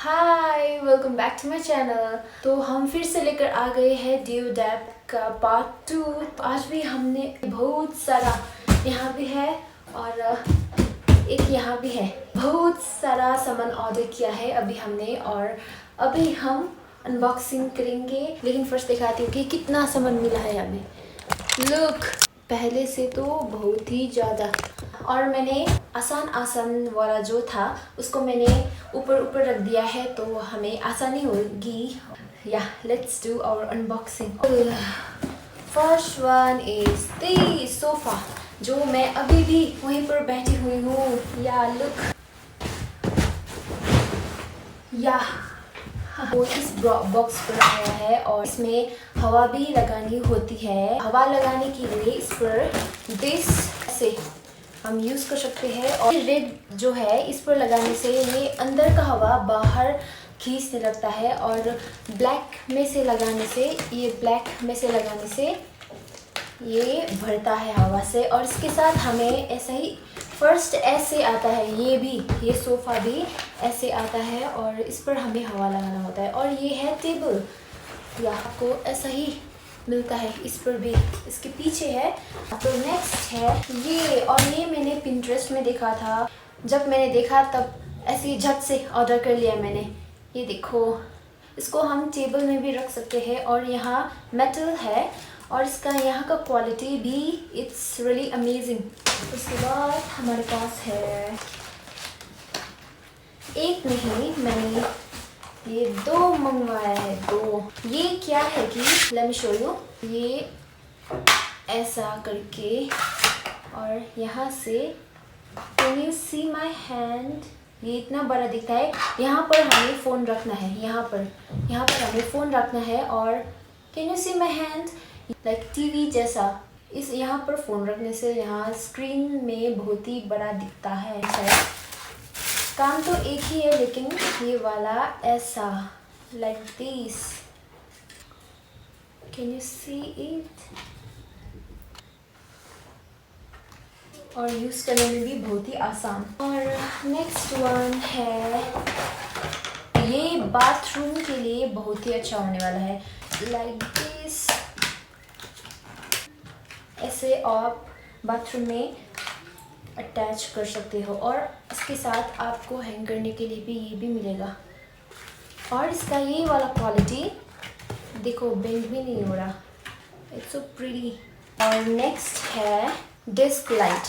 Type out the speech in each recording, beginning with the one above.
Hi welcome back to my channel. तो हम फिर से लेकर आ गए हैं डिओडेप का पार्ट 2। आज भी हमने बहुत सारा यहाँ भी है और एक यहाँ भी है, बहुत सारा सामान ऑर्डर किया है अभी हमने और अभी हम अनबॉक्सिंग करेंगे। लेकिन फर्स्ट दिखाती हूँ कि कितना सामान मिला है हमें। लुक, पहले से तो बहुत ही ज़्यादा। और मैंने आसान वाला जो था उसको मैंने ऊपर ऊपर रख दिया है तो हमें आसानी होगी। या let's do our unboxing. First one is the sofa जो मैं अभी भी वहीं पर बैठी हुई हूँ। या लुक, या वो इस बॉक्स पर आया है और इसमें हवा भी लगानी होती है। हवा लगाने के लिए इस पर दिस से हम यूज़ कर सकते हैं। और रेड जो है इस पर लगाने से ये अंदर का हवा बाहर खींचने लगता है और ब्लैक में से लगाने से ये भरता है हवा से। और इसके साथ हमें ऐसा ही फर्स्ट ऐसे आता है, ये सोफ़ा भी ऐसे आता है और इस पर हमें हवा लगाना होता है। और ये है टेबल, या आपको ऐसा ही मिलता है, इस पर भी इसके पीछे है। तो नेक्स्ट है ये, और ये मैंने पिंटरेस्ट में देखा था। जब मैंने देखा तब ऐसे झट से ऑर्डर कर लिया मैंने। ये देखो, इसको हम टेबल में भी रख सकते हैं और यहाँ मेटल है और इसका यहाँ का क्वालिटी भी इट्स रियली अमेजिंग। उसके बाद हमारे पास है एक नहीं, मैंने ये 2 मंगवाया है, 2। ये क्या है कि लेट मी शो यू। ये ऐसा करके और यहाँ से can you see my hand, ये इतना बड़ा दिखता है। यहाँ पर हमें फ़ोन रखना है, यहाँ पर हमें फ़ोन रखना है। और can you see my hand, like TV जैसा। इस यहाँ पर फ़ोन रखने से यहाँ स्क्रीन में बहुत ही बड़ा दिखता है। काम तो एक ही है लेकिन ये वाला ऐसा, like this, can you see it. और यूज़ करने में भी बहुत ही आसान। और नेक्स्ट वन है, ये बाथरूम के लिए बहुत ही अच्छा होने वाला है। लाइक दिस, ऐसे आप बाथरूम में अटैच कर सकते हो और इसके साथ आपको हैंग करने के लिए भी ये भी मिलेगा। और इसका ये वाला क्वालिटी देखो, बेंड भी नहीं हो रहा, इट्स सो प्रीटी। और नेक्स्ट है डिस्क लाइट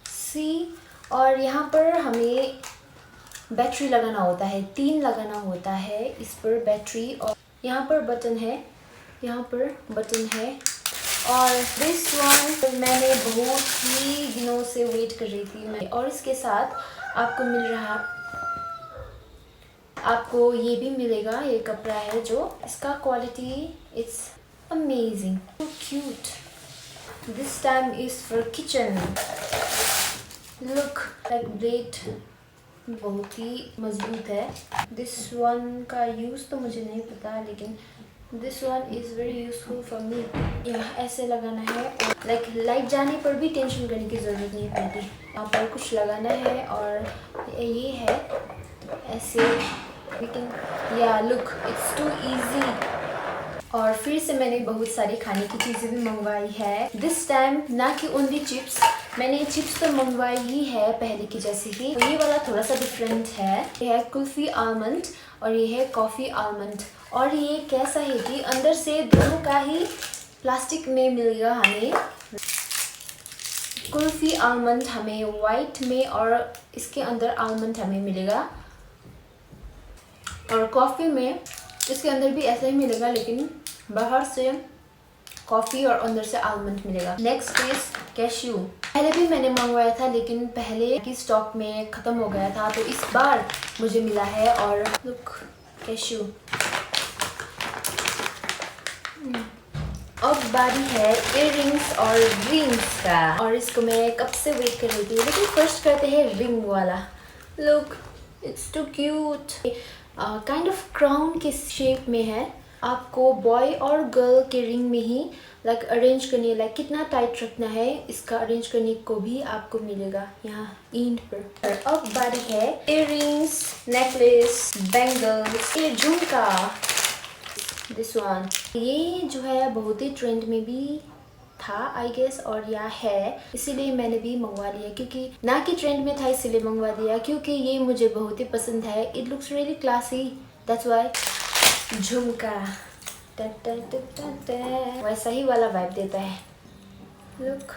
सी, और यहाँ पर हमें बैटरी लगाना होता है, 3 लगाना होता है इस पर बैटरी। और यहाँ पर बटन है, और दिस वन मैंने बहुत ही दिनों से वेट कर रही थी मैं। और इसके साथ आपको ये भी मिलेगा, ये कपड़ा है जो इसका quality it's amazing, so cute. This time is for kitchen. Look like blade, बहुत ही मजबूत है। दिस वन का यूज़ तो मुझे नहीं पता लेकिन this one is very useful for me. यहाँ ऐसे लगाना है, लाइक लाइट जाने पर भी टेंशन करने की ज़रूरत नहीं पड़ती। यहाँ पर कुछ लगाना है और ये है ऐसे, लेकिन या लुक इट्स टू इजी। और फिर से मैंने बहुत सारी खाने की चीज़ें भी मंगवाई है दिस टाइम, ना कि ओनली चिप्स। मैंने चिप्स तो मंगवाई ही है पहले की जैसे ही। ये वाला थोड़ा सा डिफरेंट है, ये है कुल्फ़ी आलमंड और ये है कॉफ़ी आलमंड। और ये कैसा है कि अंदर से दोनों का ही प्लास्टिक में मिलेगा हमें। कुल्फ़ी आलमंड हमें वाइट में और इसके अंदर आलमंड हमें मिलेगा। और कॉफ़ी में इसके अंदर भी ऐसा ही मिलेगा लेकिन बाहर से कॉफ़ी और अंदर से आलमंड मिलेगा। Next is cashew. पहले भी मैंने मंगवाया था लेकिन पहले की स्टॉक में ख़त्म हो गया था, तो इस बार मुझे मिला है। और लुक, कैश्यू। अब बारी है इयररिंग्स और रिंग्स का, और इसको मैं कब से वेट कर रही थी। लेकिन फर्स्ट करते हैं रिंग वाला। Look, it's too cute, kind of crown के शेप में है। आपको बॉय और गर्ल के रिंग में ही लाइक अरेंज करनी है, लाइक कितना टाइट रखना है इसका अरेंज करने को भी आपको मिलेगा यहाँ एंड पर। अब बारी है इयररिंग्स, नेकलेस, बैंगल्स, ये झुमका, दिस वन। ये जो है बहुत ही ट्रेंड में भी था आई गेस, और या है, इसीलिए मैंने भी मंगवा लिया, क्योंकि ना कि ट्रेंड में था इसीलिए मंगवा दिया, क्योंकि ये मुझे बहुत ही पसंद है। It looks really classy, that's why. झुमका वैसा ही वाला वाइब देता है, look.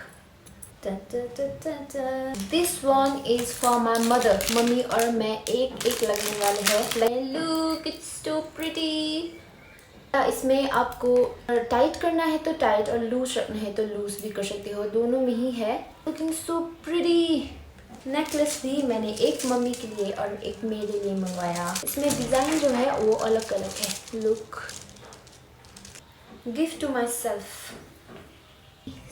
This one is for my mother, mummy और मैं एक एक लगने वाले हैं। Look, it's so pretty. इसमें आपको टाइट करना है तो टाइट और लूज रखना है तो लूज भी कर सकते हो, दोनों में ही है। Looking so pretty. नेकलेस भी मैंने एक मम्मी के लिए और एक मेरे लिए मंगवाया। इसमें डिजाइन जो है वो अलग अलग है। Look, gift to myself,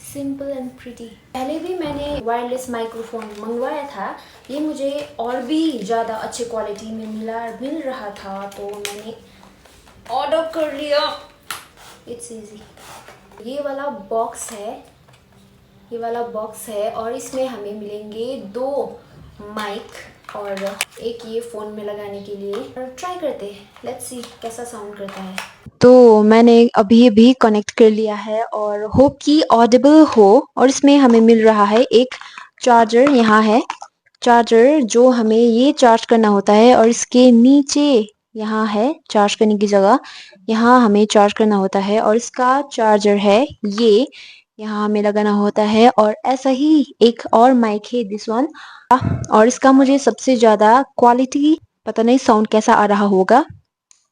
simple and pretty. पहले भी मैंने वायरलेस माइक्रोफोन मंगवाया था, ये मुझे और भी ज़्यादा अच्छे क्वालिटी में मिल रहा था, तो मैंने ऑर्डर कर लिया। It's easy. ये वाला बॉक्स है, और इसमें हमें मिलेंगे 2 माइक और एक ये फ़ोन में लगाने के लिए। और ट्राई करते हैं, लेट्स सी कैसा साउंड करता है। तो मैंने अभी कनेक्ट कर लिया है और होप कि ऑडिबल हो। और इसमें हमें मिल रहा है एक चार्जर, यहाँ है चार्जर जो हमें ये चार्ज करना होता है, और इसके नीचे यहाँ है चार्ज करने की जगह, यहाँ हमें चार्ज करना होता है। और इसका चार्जर है ये, यहाँ हमें लगाना होता है। और ऐसा ही एक और माइक है, दिस वन। और इसका मुझे सबसे ज़्यादा क्वालिटी पता नहीं साउंड कैसा आ रहा होगा,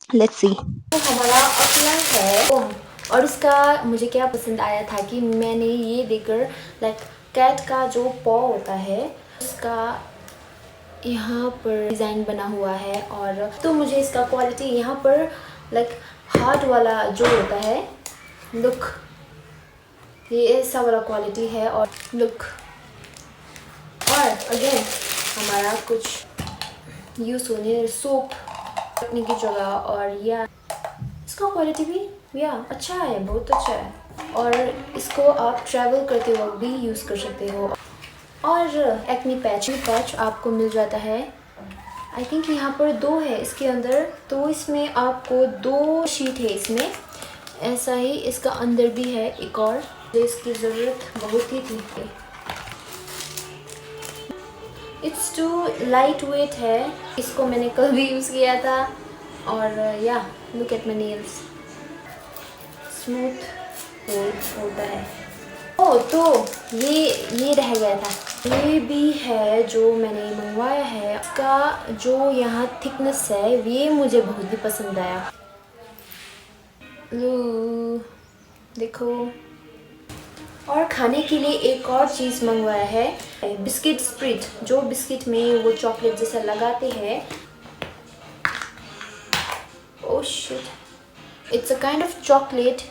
लेट्स सी। तो हमारा अगला है ओम, और इसका मुझे क्या पसंद आया था कि मैंने ये देखकर लाइक कैट का जो पॉ होता है उसका यहाँ पर डिज़ाइन बना हुआ है। और तो मुझे इसका क्वालिटी यहाँ पर लाइक हार्ड वाला जो होता है, लुक, ये ऐसा वाला क्वालिटी है। और लुक, और अगेन हमारा कुछ यूज़ होने सोप रखने की जगह, और या इसका क्वालिटी भी या अच्छा है, बहुत अच्छा है। और इसको आप ट्रैवल करते वक्त भी यूज़ कर सकते हो। और एक्नी पैच आपको मिल जाता है, आई थिंक यहाँ पर 2 है इसके अंदर, तो इसमें आपको 2 शीट है इसमें। ऐसा ही इसका अंदर भी है एक और, जो इसकी ज़रूरत बहुत ही थी। इट्स टू लाइट वेट है, इसको मैंने कल भी यूज़ किया था। और या look at my nails, smooth होता है। ओह, तो ये रह गया था, ये भी है जो मैंने मंगवाया है। इसका जो यहाँ थिकनेस है ये मुझे बहुत ही पसंद आया। देखो, और खाने के लिए एक और चीज़ मंगवाया है, बिस्किट स्प्रिट, जो बिस्किट में वो चॉकलेट जैसा लगाते हैं। Oh shit, it's a kind of chocolate,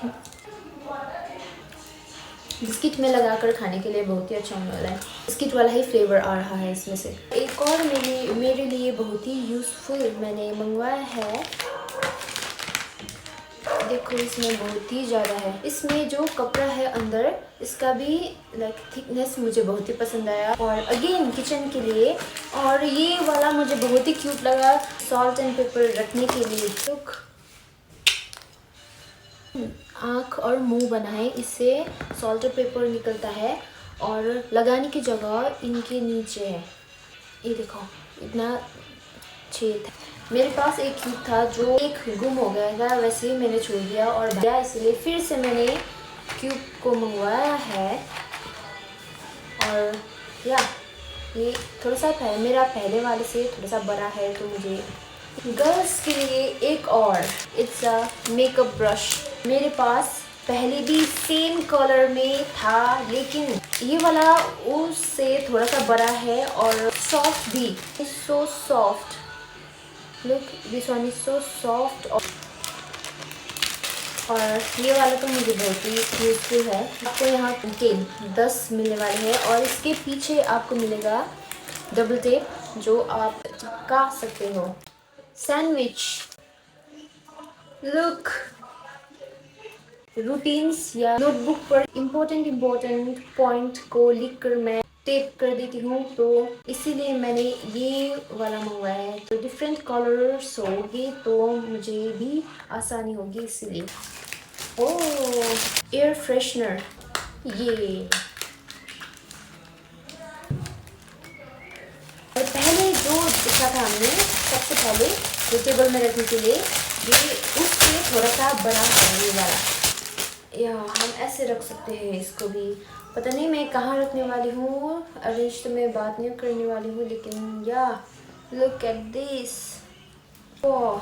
biscuit में लगाकर खाने के लिए बहुत ही अच्छा होने वाला है। बिस्किट वाला ही फ्लेवर आ रहा है इसमें से। एक और मेरे लिए बहुत ही यूज़फुल मैंने मंगवाया है, देखो इसमें बहुत ही ज़्यादा है। इसमें जो कपड़ा है अंदर, इसका भी लाइक थिकनेस मुझे बहुत ही पसंद आया। और अगेन किचन के लिए, और ये वाला मुझे बहुत ही क्यूट लगा, सॉल्ट एंड पेपर रखने के लिए। लुक, आँख और मुंह बना है, इससे सॉल्ट और पेपर निकलता है, और लगाने की जगह इनके नीचे है। ये देखो इतना छेद है। मेरे पास एक क्यूब था जो एक गुम हो गया था, वैसे ही मैंने छोड़ दिया और भैया, इसलिए फिर से मैंने क्यूब को मंगवाया है। और या ये थोड़ा सा मेरा पहले वाले से थोड़ा सा बड़ा है, तो मुझे गर्ल्स के लिए एक और, इट्स अ मेकअप ब्रश। मेरे पास पहले भी सेम कलर में था, लेकिन ये वाला उससे थोड़ा सा बड़ा है और सॉफ्ट भी, so soft. Look, this one is so soft. और ये वाला तो मुझे बहुत ही यूजफुल है। आपको यहाँ के 10 मिलने वाले हैं, और इसके पीछे आपको मिलेगा डबल टेप, जो आप चिपका सकते हो। सैंडविच, लुक, रूटीन्स या नोटबुक पर इम्पोर्टेंट पॉइंट को लिखकर मैं टेप कर देती हूँ, तो इसीलिए मैंने ये वाला मंगवाया है। तो डिफरेंट कलर्स होगी तो मुझे भी आसानी होगी इसीलिए। ओह, एयर फ्रेशनर, ये। और पहले जो देखा था हमने सबसे पहले जो टेबल में रखने के लिए, ये उससे थोड़ा सा बड़ा है ये वाला। या हम ऐसे रख सकते हैं इसको भी। पता नहीं मैं कहाँ रखने वाली हूँ, अरेंज तो मैं बात नहीं करने वाली हूँ, लेकिन या look at this. Oh,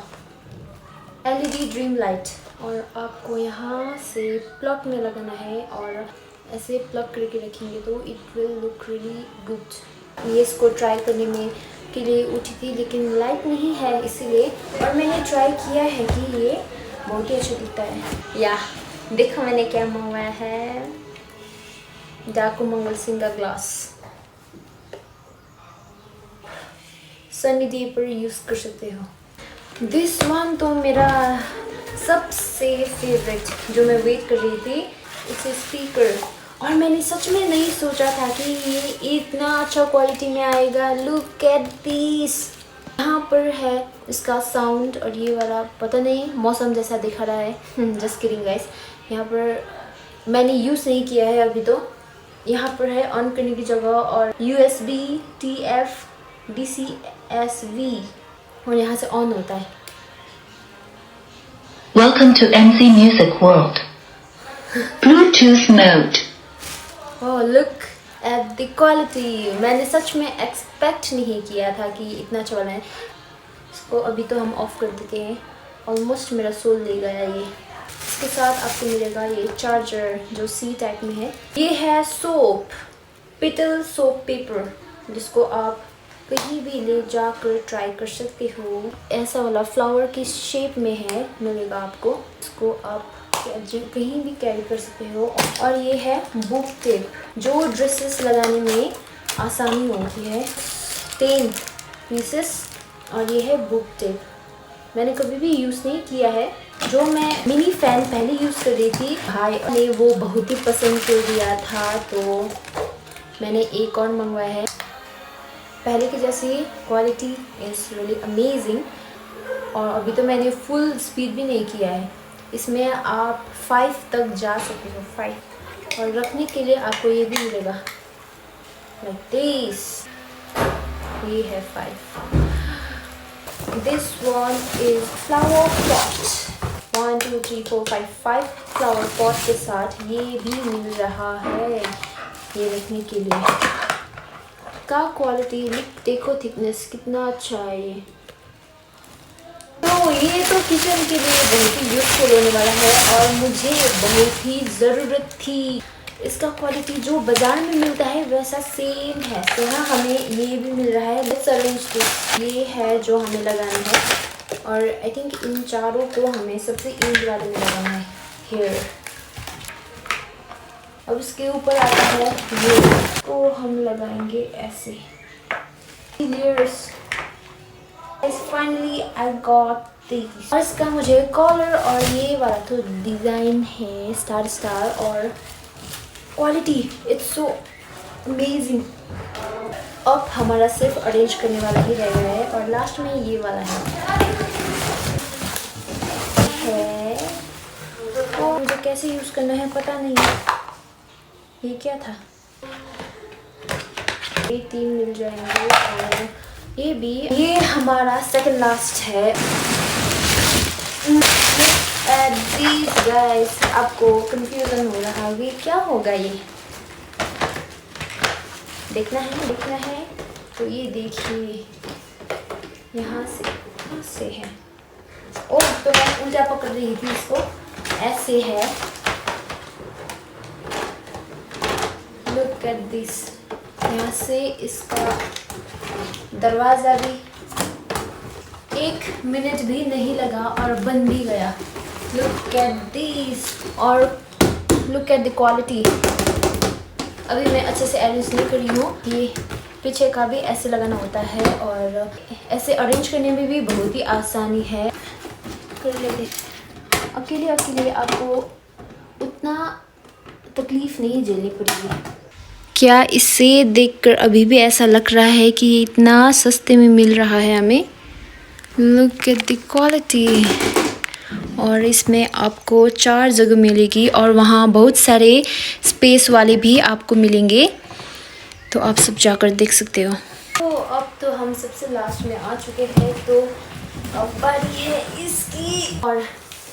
LED dream light. और आपको यहाँ से प्लग में लगाना है और ऐसे प्लग करके रखेंगे तो it will look really good. ये इसको ट्राई करने में के लिए उठी थी, लेकिन लाइट नहीं है इसीलिए। और मैंने ट्राई किया है कि ये बहुत ही अच्छा दिखता है। या देखो मैंने क्या मंगवाया है, डाकू मंगल सिंह का ग्लास। सनी डे पर यूज़ कर सकते हो। दिस वन तो मेरा सबसे फेवरेट जो मैं वेट कर रही थी, इट्स स्पीकर। और मैंने सच में नहीं सोचा था कि ये इतना अच्छा क्वालिटी में आएगा। Look at this. यहाँ पर है इसका साउंड, और ये वाला पता नहीं मौसम जैसा दिखा रहा है। Just kidding guys. यहाँ पर मैंने यूज़ नहीं किया है अभी तो। यहाँ पर है ऑन करने की जगह, और USB TF DCSV, और यहाँ से ऑन होता है। Welcome to MC Music World. Bluetooth mode. Oh, look at the quality. मैंने सच में एक्सपेक्ट नहीं किया था कि इतना अच्छा वाला है। इसको अभी तो हम ऑफ कर देते हैं। ऑलमोस्ट मेरा सोल ले गया ये। इसके साथ आपको मिलेगा ये चार्जर जो C टाइप में है। ये है सोप, पिटल सोप पेपर, जिसको आप कहीं भी ले जाकर ट्राई कर सकते हो। ऐसा वाला फ्लावर की शेप में है, मिलेगा आपको। इसको आप कहीं भी कैरी कर सकते हो। और ये है बुक टेप, जो ड्रेसेस लगाने में आसानी होती है। 10 पीसेस। और ये है बुक टेप। मैंने कभी भी यूज़ नहीं किया है। जो मैं मिनी फैन पहले यूज़ कर रही थी, भाई ने वो बहुत ही पसंद कर दिया था, तो मैंने एक और मंगवाया है। पहले की जैसी क्वालिटी इज़ रियली अमेजिंग। और अभी तो मैंने फुल स्पीड भी नहीं किया है। इसमें आप 5 तक जा सकते हो, 5। और रखने के लिए आपको ये भी मिलेगा लाइक दिस। ये है 5। This one is flower pot. 1 2 3 4 5 flower pot के साथ ये भी मिल रहा है ये रखने के लिए। का क्वालिटी देखो, थिकनेस कितना अच्छा है ये। तो ये तो किचन के लिए बहुत ही यूजफुल होने वाला है, और मुझे बहुत ही ज़रूरत थी। इसका क्वालिटी जो बाज़ार में मिलता है वैसा सेम है। तो यहाँ हमें ये भी मिल रहा है। Let's arrange this. ये है जो हमें लगाना है, और आई थिंक इन चारों को हमें सबसे ईज वाले में लगाना है, हेयर। अब इसके ऊपर आता है ये, को हम लगाएंगे ऐसे layers. Finally I got this. और इसका मुझे कॉलर और ये वाला तो डिज़ाइन है स्टार और क्वालिटी इट्स सो अमेजिंग। अब हमारा सिर्फ अरेंज करने वाला ही रह गया है, और लास्ट में ये वाला है। तो मुझे कैसे यूज़ करना है पता नहीं। ये क्या था? ये 3 मिल जाएंगे, और ये भी। ये हमारा सेकंड लास्ट है। These guys, आपको कंफ्यूजन हो रहा है ये क्या होगा। ये देखना है। तो ये देखिए, यहाँ से है। ओह, तो मैं उल्टा पकड़ रही थी इसको। ऐसे है। Look at this. यहाँ से इसका दरवाज़ा भी 1 मिनट भी नहीं लगा और बन भी गया। लुक एट दिस, और लुक एट द क्वालिटी। अभी मैं अच्छे से अरेंज नहीं करी हूँ। ये पीछे का भी ऐसे लगाना होता है, और ऐसे अरेंज करने में भी बहुत ही आसानी है। कर लेते। अकेले आपको इतना तकलीफ़ नहीं झेलनी पड़ेगी। क्या इसे देखकर अभी भी ऐसा लग रहा है कि ये इतना सस्ते में मिल रहा है हमें? Look at the quality. और इसमें आपको 4 जगह मिलेगी और वहाँ बहुत सारे स्पेस वाले भी आपको मिलेंगे, तो आप सब जाकर देख सकते हो। तो अब तो हम सबसे लास्ट में आ चुके हैं, तो अब बारी है इसकी। और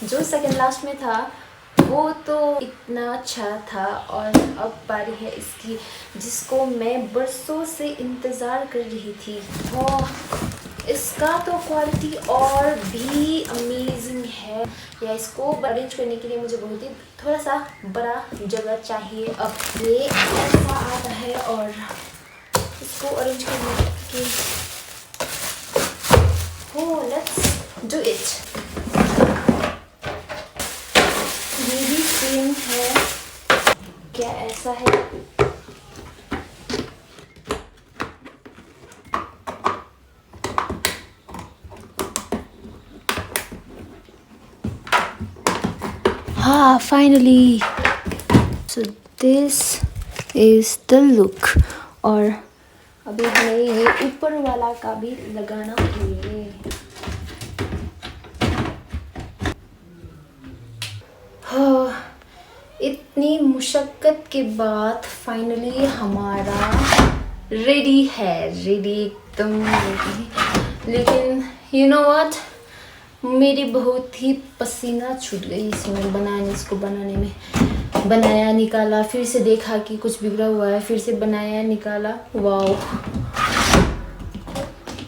जो सेकंड लास्ट में था वो तो इतना अच्छा था, और अब बारी है इसकी, जिसको मैं बरसों से इंतज़ार कर रही थी। और इसका तो क्वालिटी और भी अमेजिंग है। या इसको अरेंज करने के लिए मुझे बहुत ही थोड़ा सा बड़ा जगह चाहिए। अब ये ऐसा आता है और इसको अरेंज करने के लेट्स डू इट। ये भी सेम है क्या? ऐसा है। हाँ, finally. So this is the look. और अभी हमें ये ऊपर वाला का भी लगाना है। हाँ, इतनी मुशक्क़त के बाद फाइनली हमारा रेडी है, रेडी, एकदम रेडी। लेकिन यू नो व्हाट, मेरी बहुत ही पसीना छूट गई इसमें इसको बनाने में। बनाया, निकाला, फिर से देखा कि कुछ बिगड़ा हुआ है, फिर से बनाया, निकाला, वाओ।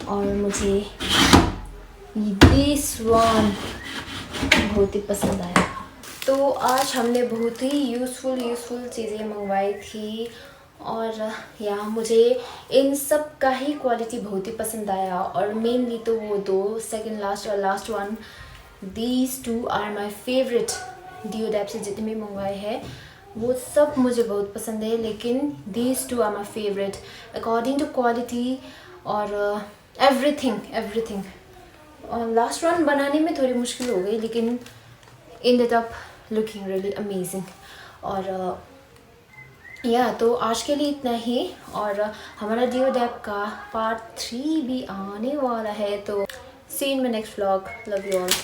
और मुझे दिस वन बहुत ही पसंद आया। तो आज हमने बहुत ही यूज़फुल चीज़ें मंगवाई थी, और यहाँ मुझे इन सब का ही क्वालिटी बहुत ही पसंद आया। और मेनली तो वो दो, सेकंड लास्ट और last one, these two are my favourite. डिओडैप से जितने भी मंगवाए हैं वो सब मुझे बहुत पसंद है, लेकिन these two are my favourite according to quality और एवरीथिंग। और लास्ट वन बनाने में थोड़ी मुश्किल हो गई, लेकिन ended up looking really amazing। और या तो आज के लिए इतना ही, और हमारा डिओडैप का पार्ट 3 भी आने वाला है। तो see you in my next vlog। Love you all।